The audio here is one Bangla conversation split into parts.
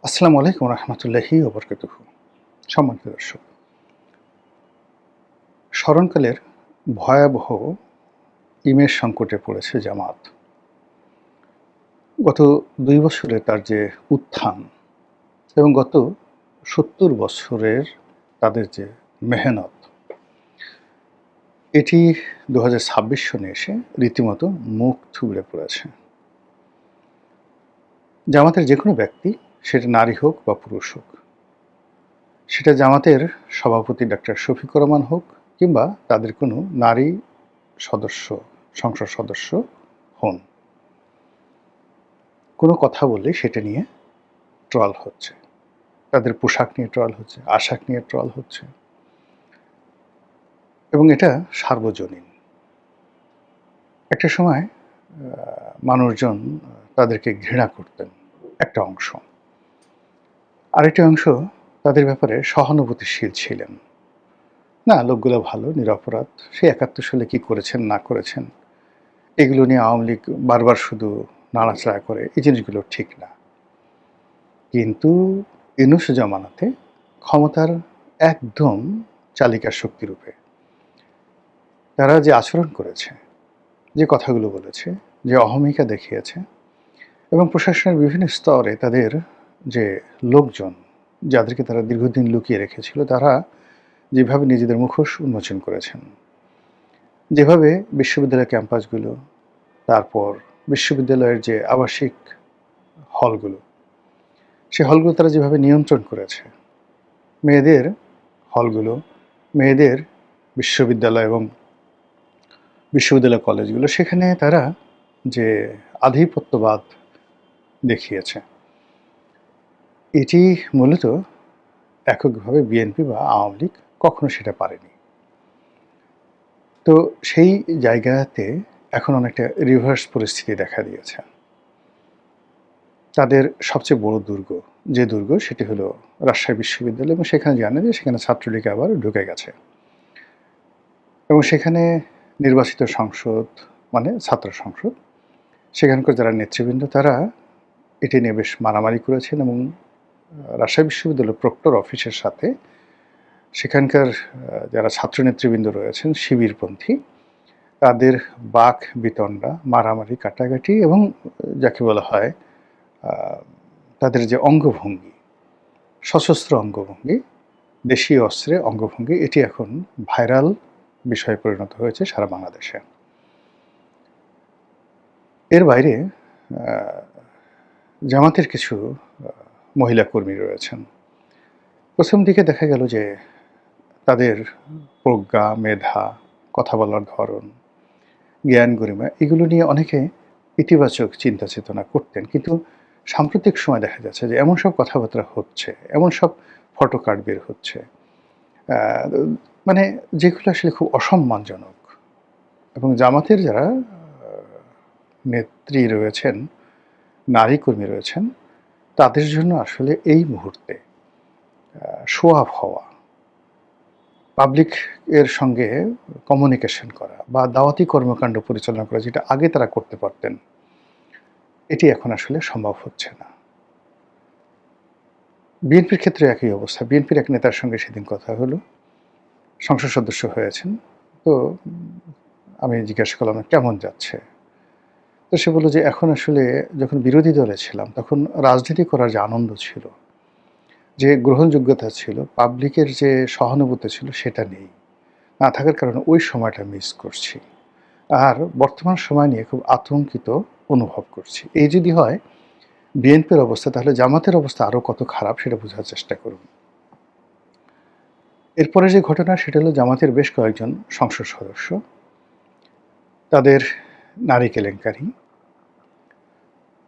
আসসালামু আলাইকুম রহমতুল্লাহি ওবরকাতুহু। সম্মানিত দর্শক, স্মরণকালের ভয়াবহ ইমেজ সংকটে পড়েছে জামাত। গত ২ বছরে তার যে উত্থান এবং গত ৭০ বছরের তাদের যে মেহনত, এটি ২০২৬ সনে এসে রীতিমতো মুখ থুবড়ে পড়েছে। জামাতের যে কোনো ব্যক্তি, সেটা নারী হোক বা পুরুষ হোক, সেটা জামাতের সভাপতি ডাক্তার শফিকুর রহমান হোক কিংবা তাদের কোনো নারী সদস্য, সংসদ সদস্য হন, কোনো কথা বললে সেটা নিয়ে ট্রল হচ্ছে। তাদের পোশাক নিয়ে ট্রল হচ্ছে, আশাক নিয়ে ট্রল হচ্ছে, এবং এটা সার্বজনীন। একটা সময় মানুষজন তাদেরকে ঘৃণা করতেন একটা অংশ, আরেকটি অংশ তাদের ব্যাপারে সহানুভূতিশীল ছিলেন। না, লোকগুলো ভালো, নিরপরাধ, সে ৭১ সালে কী করেছেন না করেছেন এগুলো নিয়ে আওয়ামী লীগ বারবার শুধু নাড়াচাড়া করে, এই জিনিসগুলো ঠিক না। কিন্তু ইউনূস জমানাতে ক্ষমতার একদম চালিকা শক্তিরূপে তারা যে আচরণ করেছে, যে কথাগুলো বলেছে, যে অহমিকা দেখিয়েছে, এবং প্রশাসনের বিভিন্ন স্তরে তাদের যে লোকজন, যাদেরকে তারা দীর্ঘদিন লুকিয়ে রেখেছিল, তারা যেভাবে নিজেদের মুখোশ উন্মোচন করেছেন, যেভাবে বিশ্ববিদ্যালয় ক্যাম্পাসগুলো, তারপর বিশ্ববিদ্যালয়ের যে আবাসিক হলগুলো, সেই হলগুলো তারা যেভাবে নিয়ন্ত্রণ করেছে, মেয়েদের হলগুলো, মেয়েদের বিশ্ববিদ্যালয় এবং বিশ্ববিদ্যালয় কলেজগুলো, সেখানে তারা যে আধিপত্যবাদ দেখিয়েছে, এটি মূলত এককভাবে বিএনপি বা আওয়ামী লীগ কখনো সেটা পারেনি। তো সেই জায়গাতে এখন অনেকটা রিভার্স পরিস্থিতি দেখা দিয়েছে। তাদের সবচেয়ে বড় দুর্গ, যে দুর্গ, সেটি হলো রাজশাহী বিশ্ববিদ্যালয়, এবং সেখানে জানে যে সেখানে ছাত্রলীগ আবার ঢুকে গেছে, এবং সেখানে নির্বাচিত সংসদ মানে ছাত্র সংসদ, সেখানকার যারা নেতৃবৃন্দ, তারা এটি নিয়ে বেশ মারামারি করেছেন, এবং রাজশাহী বিশ্ববিদ্যালয়ের প্রক্টর অফিসের সাথে সেখানকার যারা ছাত্র নেতৃবৃন্দ রয়েছেন শিবিরপন্থী, তাদের বাক বিতণ্ডা, মারামারি, কাটাকাটি, এবং যাকে বলা হয় তাদের যে অঙ্গভঙ্গি, সশস্ত্র অঙ্গভঙ্গি, দেশীয় অস্ত্রে অঙ্গভঙ্গি, এটি এখন ভাইরাল বিষয়ে পরিণত হয়েছে সারা বাংলাদেশে। এর বাইরে জামাতের কিছু মহিলা কর্মী রয়েছেন। প্রথম দিকে দেখা গেল যে তাদের প্রজ্ঞা, মেধা, কথা বলার ধরন, জ্ঞান গরিমা, এগুলো নিয়ে অনেকে ইতিবাচক চিন্তা চেতনা করতেন। কিন্তু সাম্প্রতিক সময় দেখা যাচ্ছে যে এমন সব কথাবার্তা হচ্ছে, এমন সব ফটো কার্ড বের হচ্ছে, মানে যেগুলো আসলে খুব অসম্মানজনক। এবং জামাতের যারা নেত্রী রয়েছেন, নারী কর্মী রয়েছেন, তাদের জন্য আসলে এই মুহূর্তে শো অফ হওয়া, পাবলিক এর সঙ্গে কমিউনিকেশন করা বা দাওয়াতি কর্মকাণ্ড পরিচালনা করা, যেটা আগে তারা করতে পারতেন, এটি এখন আসলে সম্ভব হচ্ছে না। বিএনপির ক্ষেত্রে একই অবস্থা। বিএনপির এক নেতার সঙ্গে সেদিন কথা হলো, সংসদ সদস্য হয়েছেন। তো আমি জিজ্ঞাসা করলাম, কেমন যাচ্ছে? তো সে বলল যে এখন আসলে যখন বিরোধী দলে ছিলাম তখন রাজনীতি করার যে আনন্দ ছিল, যে গ্রহণযোগ্যতা ছিল, পাবলিকের যে সহানুভূতি ছিল, সেটা নেই। না থাকার কারণে ওই সময়টা মিস করছি। আর বর্তমান সময় নিয়ে খুব আতঙ্কিত অনুভব করছি। এই যদি হয় বিএনপির অবস্থা, তাহলে জামাতের অবস্থা আরও কত খারাপ সেটা বোঝার চেষ্টা করুন। এরপরে যে ঘটনা, সেটা হলো জামাতের বেশ কয়েকজন সংসদ সদস্য, তাদের নারী কেলেঙ্কারি,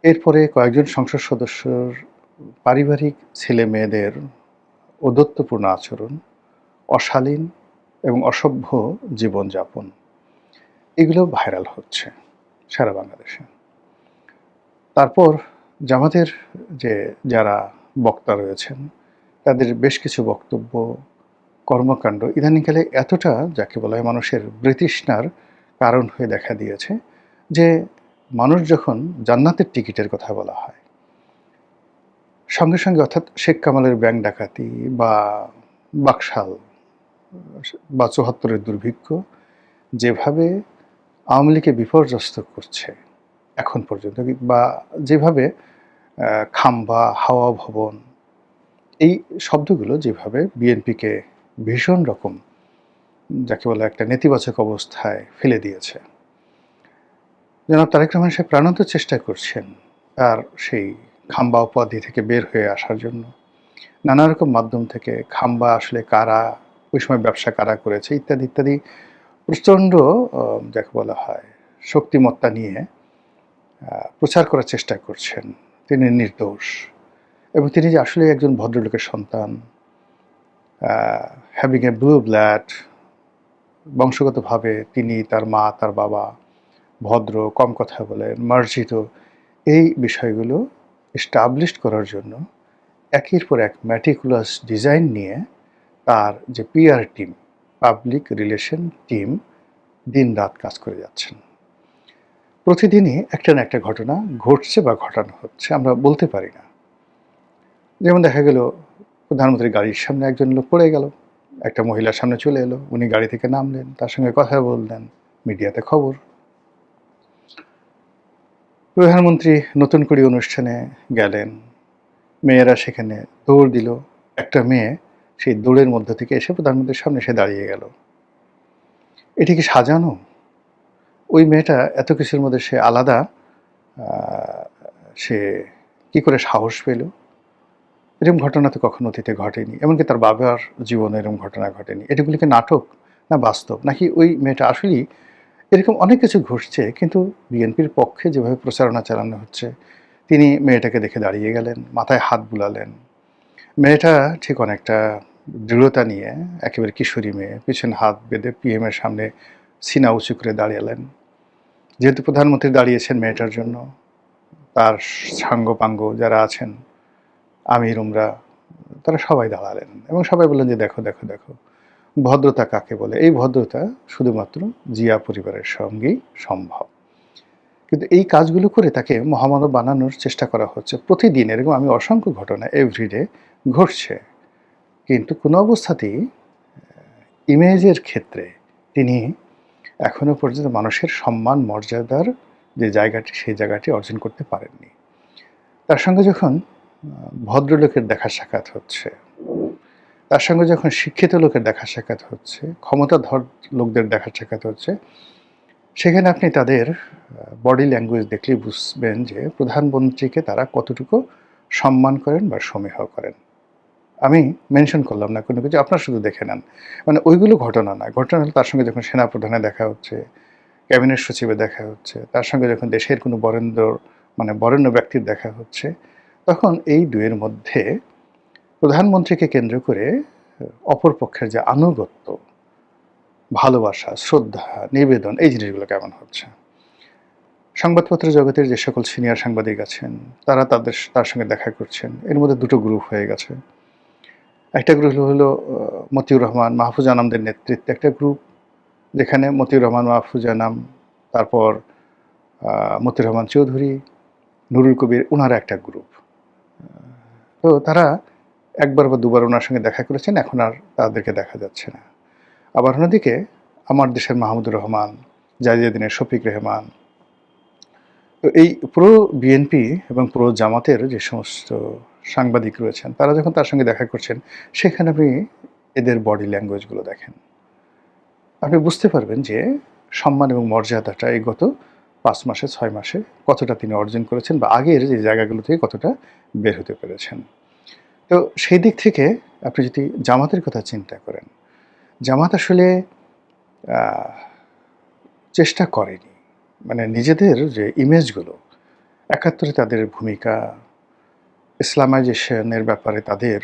এরপরে কয়েকজন সংসদ সদস্যর পারিবারিক ছেলে মেয়েদের ঔদ্ধত্যপূর্ণ আচরণ, অশালীন এবং অসভ্য জীবনযাপন, এগুলো ভাইরাল হচ্ছে সারা বাংলাদেশে। তারপর জামাতের যে যারা বক্তা রয়েছেন, তাদের বেশ কিছু বক্তব্য, কর্মকাণ্ড ইদানিংকালে এতটা, যাকে বলা হয়, মানুষের বিতৃষ্ণার কারণ হয়ে দেখা দিয়েছে, যে মানুষ যখন জান্নাতের টিকিটের কথা বলা হয়, সঙ্গে, সঙ্গে অর্থাৎ শেখ কামালের ব্যাংক ডাকাতি বা বাকশাল বা ৭৪ এর দুর্ভিক্ষ যেভাবে আওয়ামী লীগকে বিপর্যস্ত করছে এখন পর্যন্ত বা যেভাবে খাম্বা, হাওয়া ভবন এই শব্দগুলো যেভাবে বিএনপিকে ভীষণ রকম যাকে বলে একটা নেতিবাচক অবস্থায় ফেলে দিয়েছে। জনাব তারেক রহমান সাহেব প্রাণান্ত চেষ্টা করছেন তার সেই খাম্বা উপাধি থেকে বের হয়ে আসার জন্য। নানা রকম মাধ্যম থেকে খাম্বা আসলে কারা, ওই সময় ব্যবসা কারা করেছে ইত্যাদি, ইত্যাদি প্রচণ্ড যাকে বলা হয় শক্তিমত্তা নিয়ে প্রচার করার চেষ্টা করছেন। তিনি নির্দোষ এবং তিনি যে আসলে একজন ভদ্রলোকের সন্তান, হ্যাভিং এ ব্লু ব্লাড, বংশগতভাবে তিনি, তার মা, তার বাবা ভদ্র, কম কথা বলেন, মার্জিত, এই বিষয়গুলো এস্টাবলিশড করার জন্য একের পর এক ম্যাটিকুলাস ডিজাইন নিয়ে তার যে PR team, public relation team দিন-রাত কাজ করে যাচ্ছেন। প্রতিদিনই একটা না একটা ঘটনা ঘটছে বা ঘটানো হচ্ছে, আমরা বলতে পারি না। যেমন দেখা গেল প্রধানমন্ত্রীর গাড়ির সামনে একজন লোক পড়ে গেল, একটা মহিলার সামনে চলে এলো, উনি গাড়ি থেকে নামলেন, তার সঙ্গে কথা বললেন, মিডিয়াতে খবর। প্রধানমন্ত্রী নতুন করে অনুষ্ঠানে গেলেন, মেয়েরা সেখানে দৌড় দিল, একটা মেয়ে সেই দৌড়ের মধ্য থেকে এসে প্রধানমন্ত্রীর সামনে এসে দাঁড়িয়ে গেল। এটি কি সাজানো? ওই মেয়েটা এত কিছুর মধ্যে সে আলাদা, সে কি করে সাহস পেল? এরকম ঘটনা তো কখনো অতীতে ঘটেনি, এমনকি তার বাবার জীবনে এরকম ঘটনা ঘটেনি। এটাগুলি কি নাটক না বাস্তব, নাকি ওই মেয়েটা আসলেই? এরকম অনেক কিছু ঘটছে, কিন্তু বিএনপির পক্ষে যেভাবে প্রচারণা চালানো হচ্ছে, তিনি মেয়েটাকে দেখে দাঁড়িয়ে গেলেন, মাথায় হাত বুলালেন। মেয়েটা ঠিক অনেকটা দৃঢ়তা নিয়ে, একেবারে কিশোরী মেয়ে, পিছনে হাত বেঁধে পিএমের সামনে সিনা উঁচু করে দাঁড়িয়ালেন। যেহেতু প্রধানমন্ত্রী দাঁড়িয়েছেন মেয়েটার জন্য, তার সাঙ্গপাঙ্গ যারা আছেন, আমির উমরা, তারা সবাই দাঁড়ালেন এবং সবাই বললেন যে দেখো দেখো দেখো ভদ্রতা কাকে বলে। এই ভদ্রতা শুধুমাত্র জিয়া পরিবারের সঙ্গেই সম্ভব। কিন্তু এই কাজগুলো করে তাকে মহামানব বানানোর চেষ্টা করা হচ্ছে প্রতিদিন। এরকম আমি অসংখ্য ঘটনা এভরিডে ঘটছে, কিন্তু কোনো অবস্থাতেই ইমেজের ক্ষেত্রে তিনি এখনো পর্যন্ত মানুষের সম্মান মর্যাদার যে জায়গাটি, সেই জায়গাটি অর্জন করতে পারেননি। তার সঙ্গে যখন ভদ্রলোকের দেখা সাক্ষাৎ হচ্ছে, তার সঙ্গে যখন শিক্ষিত লোকের দেখা সাক্ষাৎ হচ্ছে, ক্ষমতাধর লোকদের দেখা সাক্ষাৎ হচ্ছে, সেখানে আপনি তাদের বডি ল্যাঙ্গুয়েজ দেখলেই বুঝবেন যে প্রধানমন্ত্রীকে তারা কতটুকু সম্মান করেন বা সমীহ করেন। আমি মেনশন করলাম না কোনো কিছু, আপনারা শুধু দেখে নেন। মানে ওইগুলো ঘটনা না, ঘটনা হলো তার সঙ্গে যখন সেনাপ্রধানের দেখা হচ্ছে, ক্যাবিনেট সচিবের দেখা হচ্ছে, তার সঙ্গে যখন দেশের কোনো বরেণ্য ব্যক্তির দেখা হচ্ছে, তখন এই দুয়ের মধ্যে প্রধানমন্ত্রীকে কেন্দ্র করে অপর পক্ষের যে আনুগত্য, ভালোবাসা, শ্রদ্ধা, নিবেদন, এই জিনিসগুলো কেমন হচ্ছে। সংবাদপত্র জগতের যে সকল সিনিয়র সাংবাদিক আছেন, তারা তার সঙ্গে দেখা করছেন। এর মধ্যে দুটো গ্রুপ হয়ে গেছে। একটা গ্রুপ হলো মতিউর রহমান, মাহফুজ আনামদের নেতৃত্বে একটা গ্রুপ, যেখানে মতিউর রহমান, মাহফুজ আনাম, তারপর মতিউর রহমান চৌধুরী, নুরুল কবির, ওনারা একটা গ্রুপ। তো তারা একবার বা দুবার ওনার সঙ্গে দেখা করেছেন, এখন আর তাদেরকে দেখা যাচ্ছে না। আবার অন্যদিকে আমার দেশের মাহমুদুর রহমান, জাজিয়াদিনের শফিক রেহমান, তো এই পুরো বিএনপি এবং পুরো জামাতের যে সমস্ত সাংবাদিক রয়েছেন, তারা যখন তার সঙ্গে দেখা করছেন, সেখানে আপনি এদের বডি ল্যাঙ্গুয়েজগুলো দেখেন, আপনি বুঝতে পারবেন যে সম্মান এবং মর্যাদাটা এই গত 5 মাসে 6 মাসে কতটা তিনি অর্জন করেছেন বা আগের যে জায়গাগুলো থেকে কতটা বের হতে পেরেছেন। তো সেই দিক থেকে আপনি যদি জামাতের কথা চিন্তা করেন, জামাত আসলে চেষ্টা করেনি, মানে নিজেদের যে ইমেজগুলো, ৭১-এ তাদের ভূমিকা, ইসলামাইজেশনের ব্যাপারে তাদের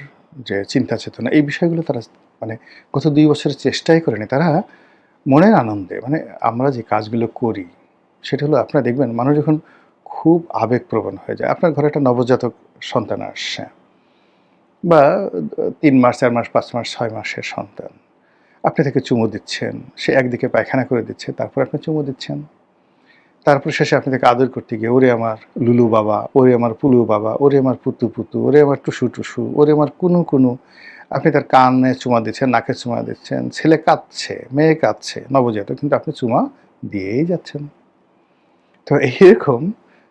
যে চিন্তা চেতনা, এই বিষয়গুলো তারা মানে গত 2 বছরের চেষ্টাই করেনি। তারা মনের আনন্দে, মানে আমরা যে কাজগুলো করি, সেটা হলো আপনারা দেখবেন মানুষ যখন খুব আবেগপ্রবণ হয়ে যায়, আপনার ঘরে একটা নবজাতক সন্তান আসছে বা 3 মাস, 4 মাস, 5 মাস, 6 মাসের সন্তান, আপনি তাকে চুমু দিচ্ছেন, সে একদিকে পায়খানা করে দিচ্ছে, তারপর আপনি চুমু দিচ্ছেন। তারপর শেষে আপনি তাকে আদর করতে গিয়ে, ওরে আমার লুলু বাবা, ওরে আমার পুলু বাবা, ওরে আমার পুতু পুতু, ওরে আমার টুসু টুসু, ওরে আমার কুনু কুনু, আপনি তার কানে চুমা দিচ্ছেন, নাকে চুমা দিচ্ছেন। ছেলে কাঁদছে, মেয়ে কাঁদছে, নবজাতক, কিন্তু আপনি চুমা দিয়েই যাচ্ছেন। তো এইরকম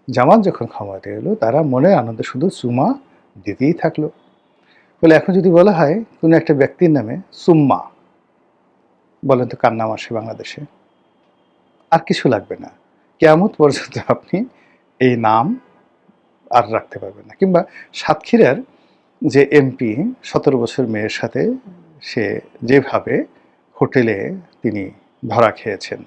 জামাত যখন ক্ষমতায় এলো, তারা মনের আনন্দে শুধু চুমা দিতেই থাকলো। বলে এখন যদি বলা হয় কোনো একটা ব্যক্তির নামে সুম্মা, বলেন তো কার নাম আসে বাংলাদেশে? আর কিছু লাগবে না। কিয়ামত পর্যন্ত আপনি এই নাম আর রাখতে পারবেন না। কিংবা সাতক্ষীরার যে এমপি ১৭ বছর মেয়ের সাথে সে যেভাবে হোটেলে তিনি ধরা খেয়েছেন,